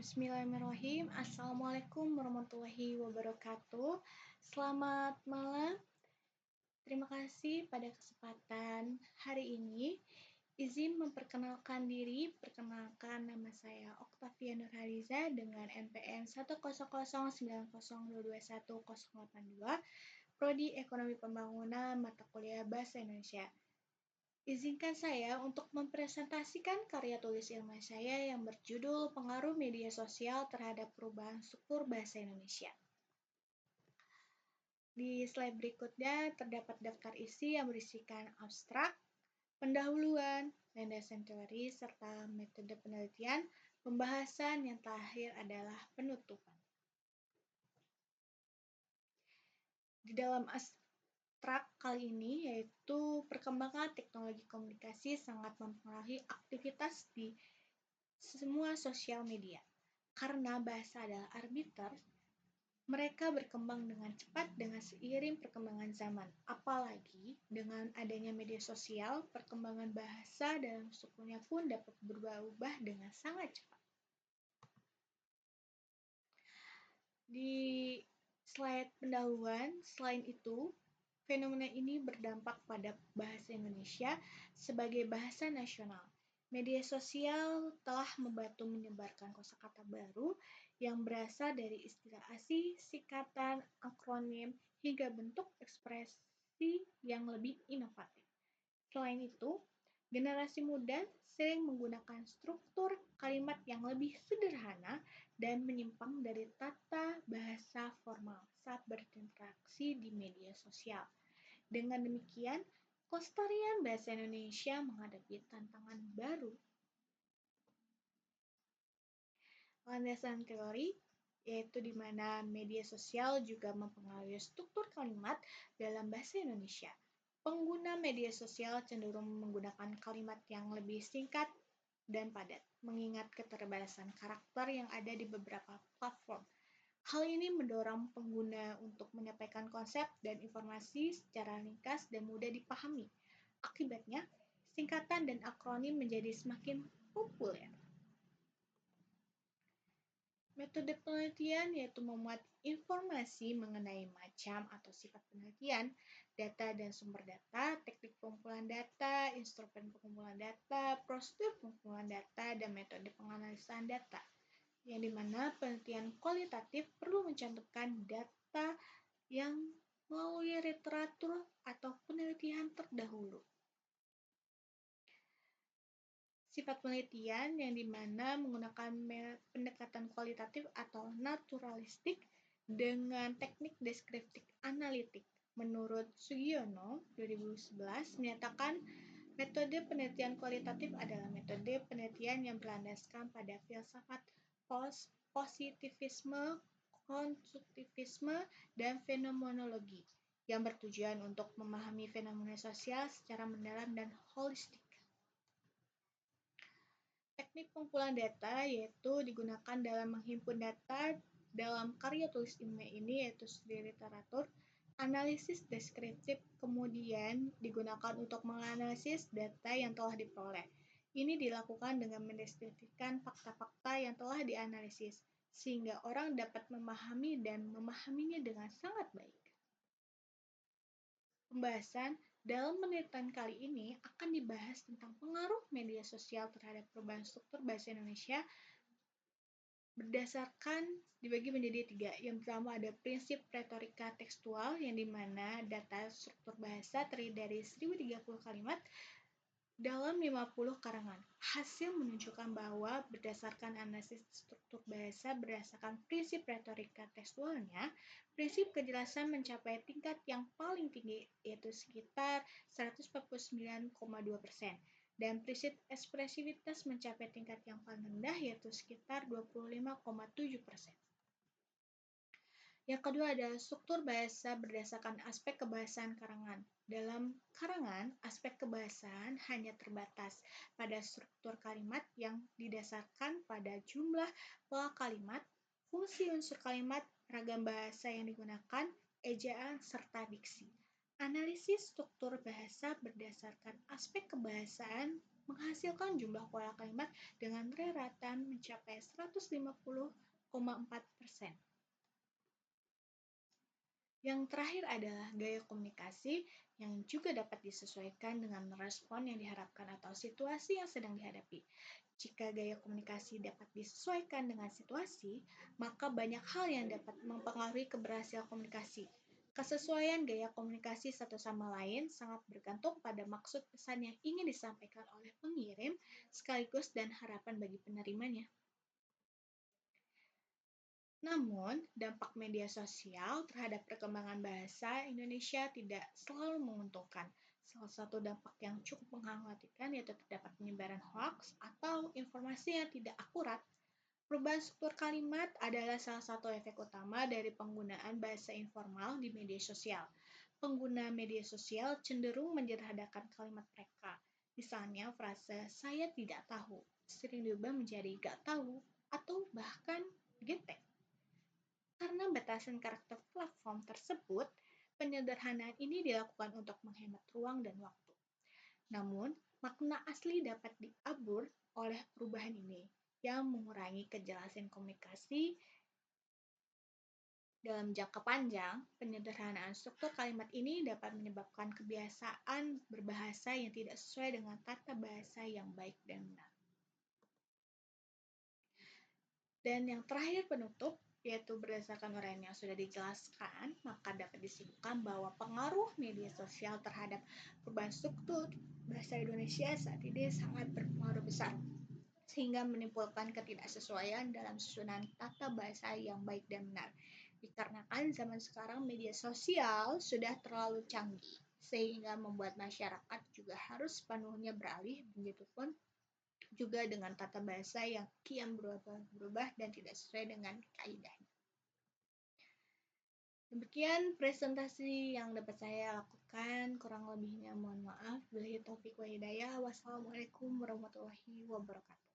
Bismillahirrahmanirrahim. Assalamualaikum warahmatullahi wabarakatuh. Selamat malam. Terima kasih pada kesempatan hari ini. Izin memperkenalkan diri. Perkenalkan, nama saya Oktavia Nurhaliza dengan NPM 1009020210082, Prodi Ekonomi Pembangunan, mata kuliah Bahasa Indonesia. Izinkan saya untuk mempresentasikan karya tulis ilmiah saya yang berjudul Pengaruh Media Sosial Terhadap Perubahan Struktur Bahasa Indonesia. Di slide berikutnya terdapat daftar isi yang berisikan abstrak, pendahuluan, landasan teori, serta metode penelitian. Pembahasan yang terakhir adalah penutupan. Di dalam abstrak kali ini yaitu perkembangan teknologi komunikasi sangat mempengaruhi aktivitas di semua sosial media. Karena bahasa adalah arbiter, mereka berkembang dengan cepat dengan seiring perkembangan zaman. Apalagi dengan adanya media sosial, perkembangan bahasa dalam strukturnya pun dapat berubah-ubah dengan sangat cepat. Di slide pendahuluan, selain itu, fenomena ini berdampak pada bahasa Indonesia sebagai bahasa nasional. Media sosial telah membantu menyebarkan kosakata baru yang berasal dari istilah asli, singkatan, akronim, hingga bentuk ekspresi yang lebih inovatif. Selain itu, generasi muda sering menggunakan struktur kalimat yang lebih sederhana dan menyimpang dari tata bahasa formal saat berinteraksi di media sosial. Dengan demikian, kelestarian bahasa Indonesia menghadapi tantangan baru. Landasan teori yaitu di mana media sosial juga mempengaruhi struktur kalimat dalam bahasa Indonesia. Pengguna media sosial cenderung menggunakan kalimat yang lebih singkat dan padat, mengingat keterbatasan karakter yang ada di beberapa platform. Hal ini mendorong pengguna untuk menyampaikan konsep dan informasi secara ringkas dan mudah dipahami. Akibatnya, singkatan dan akronim menjadi semakin populer. Metode penelitian yaitu memuat informasi mengenai macam atau sifat penelitian, data dan sumber data, teknik pengumpulan data, instrumen pengumpulan data, prosedur pengumpulan data, dan metode penganalisan data. Yang dimana penelitian kualitatif perlu mencantumkan data yang melalui literatur atau penelitian terdahulu. Sifat penelitian yang dimana menggunakan pendekatan kualitatif atau naturalistik dengan teknik deskriptif analitik. Menurut Sugiono 2011 menyatakan metode penelitian kualitatif adalah metode penelitian yang berlandaskan pada filsafat positivisme, konstruktivisme, dan fenomenologi yang bertujuan untuk memahami fenomena sosial secara mendalam dan holistik. Teknik pengumpulan data yaitu digunakan dalam menghimpun data dalam karya tulis ilmiah ini yaitu studi literatur. Analisis deskriptif kemudian digunakan untuk menganalisis data yang telah diperoleh. Ini dilakukan dengan mendeskripsikan fakta-fakta yang telah dianalisis, sehingga orang dapat memahami dan memahaminya dengan sangat baik. Pembahasan dalam penelitian kali ini akan dibahas tentang pengaruh media sosial terhadap perubahan struktur bahasa Indonesia berdasarkan dibagi menjadi 3. Yang pertama ada prinsip retorika tekstual yang dimana data struktur bahasa terdiri dari 1030 kalimat dalam 50 karangan. Hasil menunjukkan bahwa berdasarkan analisis struktur bahasa berdasarkan prinsip retorika tekstualnya, prinsip kejelasan mencapai tingkat yang paling tinggi yaitu sekitar 149,2%. Dan prinsip ekspresivitas mencapai tingkat yang paling rendah yaitu sekitar 25,7%. Yang kedua adalah struktur bahasa berdasarkan aspek kebahasaan karangan. Dalam karangan, aspek kebahasaan hanya terbatas pada struktur kalimat yang didasarkan pada jumlah pola kalimat, fungsi unsur kalimat, ragam bahasa yang digunakan, ejaan, serta diksi. Analisis struktur bahasa berdasarkan aspek kebahasaan menghasilkan jumlah pola kalimat dengan reratan mencapai 150,4%. Yang terakhir adalah gaya komunikasi yang juga dapat disesuaikan dengan respon yang diharapkan atau situasi yang sedang dihadapi. Jika gaya komunikasi dapat disesuaikan dengan situasi, maka banyak hal yang dapat mempengaruhi keberhasilan komunikasi. Kesesuaian gaya komunikasi satu sama lain sangat bergantung pada maksud pesan yang ingin disampaikan oleh pengirim sekaligus dan harapan bagi penerimanya. Namun, dampak media sosial terhadap perkembangan bahasa Indonesia tidak selalu menguntungkan. Salah satu dampak yang cukup mengkhawatirkan yaitu terdapat penyebaran hoaks atau informasi yang tidak akurat. Perubahan struktur kalimat adalah salah satu efek utama dari penggunaan bahasa informal di media sosial. Pengguna media sosial cenderung menyederhanakan kalimat mereka. Misalnya, frase "saya tidak tahu" sering diubah menjadi "gak tahu" atau bahkan "getek". Karena batasan karakter platform tersebut, penyederhanaan ini dilakukan untuk menghemat ruang dan waktu. Namun, makna asli dapat diabur oleh perubahan ini, yang mengurangi kejelasan komunikasi. Dalam jangka panjang, penyederhanaan struktur kalimat ini dapat menyebabkan kebiasaan berbahasa yang tidak sesuai dengan tata bahasa yang baik dan benar. Dan yang terakhir penutup, yaitu berdasarkan uraian yang sudah dijelaskan, maka dapat disimpulkan bahwa pengaruh media sosial terhadap perubahan struktur bahasa Indonesia saat ini sangat berpengaruh besar, sehingga menimbulkan ketidaksesuaian dalam susunan tata bahasa yang baik dan benar. Dikarenakan zaman sekarang media sosial sudah terlalu canggih, sehingga membuat masyarakat juga harus sepenuhnya beralih, begitupun juga dengan tata bahasa yang kian berubah dan tidak sesuai dengan kaidahnya. Demikian presentasi yang dapat saya lakukan, kurang lebihnya mohon maaf. Billahi taufiq wa hidayah. Wassalamualaikum warahmatullahi wabarakatuh.